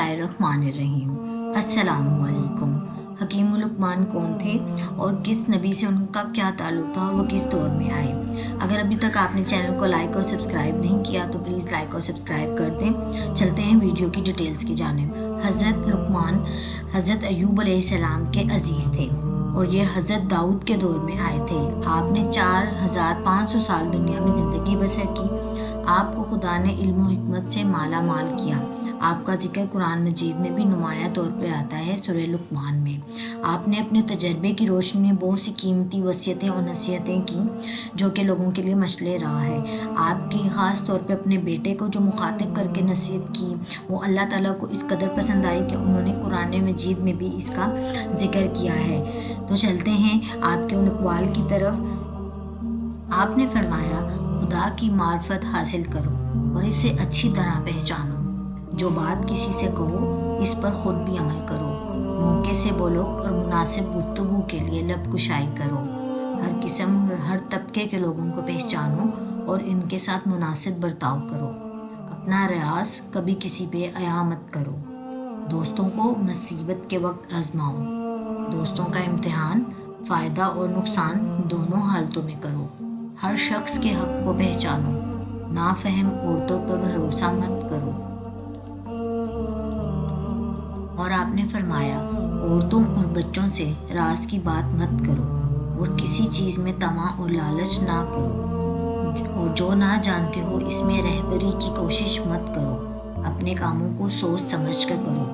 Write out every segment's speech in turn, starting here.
बिस्मिल्लाहिर्रहमानिर्रहीम। अस्सलामुअलैकुम। हकीम लुकमान कौन थे और किस नबी से उनका क्या ताल्लुक़ था और वो किस दौर में आए? अगर अभी तक आपने चैनल को लाइक और सब्सक्राइब नहीं किया तो प्लीज़ लाइक और सब्सक्राइब कर दें। चलते हैं वीडियो की डिटेल्स की जानिब। हज़रत लुकमान हज़रत अय्यूब अलैहिस्सलाम के अजीज़ थे और ये हज़रत दाऊद के दौर में आए थे। आपने 4500 साल दुनिया में ज़िंदगी बसर की। आपको खुदा ने इल्म और हिकमत से माला माल किया। आपका जिक्र कुरान मजीद में भी नुमाया तौर पर आता है सूरह लुकमान में। आपने अपने तजर्बे की रोशनी में बहुत सी कीमती वसीयतें और नसीहतें की जो कि लोगों के लिए मसले राह है। आपकी ख़ास तौर पे अपने बेटे को जो मुखातिब करके नसीहत की वो अल्लाह ताला को इस कदर पसंद आई कि उन्होंने कुरान मजीद में भी इसका जिक्र किया है। तो चलते हैं आपके उन अक़वाल की तरफ। आपने फरमाया, खुदा की मार्फत हासिल करो और इसे अच्छी तरह पहचानो। जो बात किसी से कहो इस पर खुद भी अमल करो। मौके से बोलो और मुनासिब गुफ्तगू के लिए लब कुशाई करो। हर किस्म और हर तबके के लोगों को पहचानो और इनके साथ मुनासिब बर्ताव करो। अपना रियाज कभी किसी पे अया मत करो। दोस्तों को मुसीबत के वक्त आजमाओ। दोस्तों का इम्तिहान फ़ायदा और नुकसान दोनों हालतों में करो। हर शख्स के हक़ को पहचानो। नाफहम औरतों पर भरोसा मत करो। और आपने फरमाया, औरतों और बच्चों से राज की बात मत करो और किसी चीज़ में तमा और लालच ना करो और जो ना जानते हो इसमें रहबरी की कोशिश मत करो। अपने कामों को सोच समझ कर करो।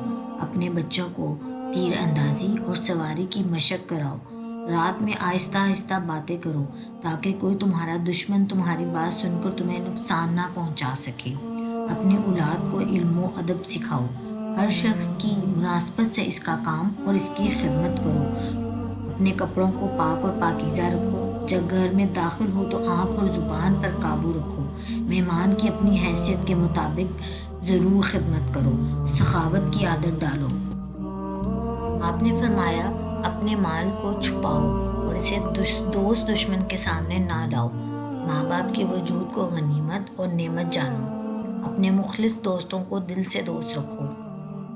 अपने बच्चों को तीर अंदाजी और सवारी की मशक कराओ। रात में आहिस्ता आहिस्ता बातें करो ताकि कोई तुम्हारा दुश्मन तुम्हारी बात सुनकर तुम्हें नुकसान ना पहुंचा सके। अपनी औलाद को इल्म व अदब सिखाओ। हर शख्स की मुनासबत से इसका काम और इसकी खिदमत करो। अपने कपड़ों को पाक और पाकीज़ा रखो। जब घर में दाखिल हो तो आँख और ज़ुबान पर काबू रखो। मेहमान की अपनी हैसियत के मुताबिक ज़रूर खिदमत करो। सखावत की आदत डालो। आपने फरमाया, अपने माल को छुपाओ और इसे दोस्त दुश्मन के सामने ना लाओ। माँ बाप के वजूद को गनीमत और नेमत जानो। अपने मुखलिस दोस्तों को दिल से दोस्त रखो।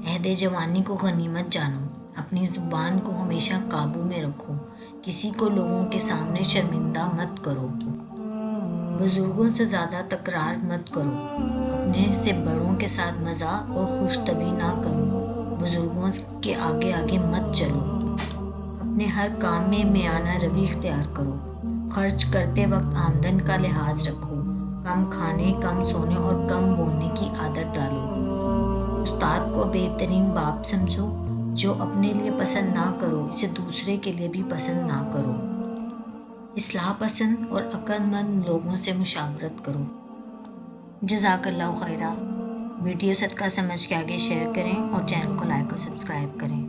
अहद जवानी को गनीमत जानो। अपनी ज़ुबान को हमेशा काबू में रखो। किसी को लोगों के सामने शर्मिंदा मत करो। बुजुर्गों से ज़्यादा तकरार मत करो। अपने से बड़ों के साथ मज़ाक और खुशतबी ना करो। बुजुर्गों के आगे आगे मत चलो। अपने हर काम में मियाना रवि इख्तियार करो। खर्च करते वक्त आमदन का लिहाज रखो। कम खाने, कम सोने और कम बोलने की आदत डालो। उस्ताद को बेहतरीन बाप समझो। जो अपने लिए पसंद ना करो इसे दूसरे के लिए भी पसंद ना करो। इस्लाह पसंद और अक्लमंद लोगों से मुशावरत करो। जज़ाकल्लाहु खैरा। वीडियो सदका समझ के आगे शेयर करें और चैनल को लाइक और सब्सक्राइब करें।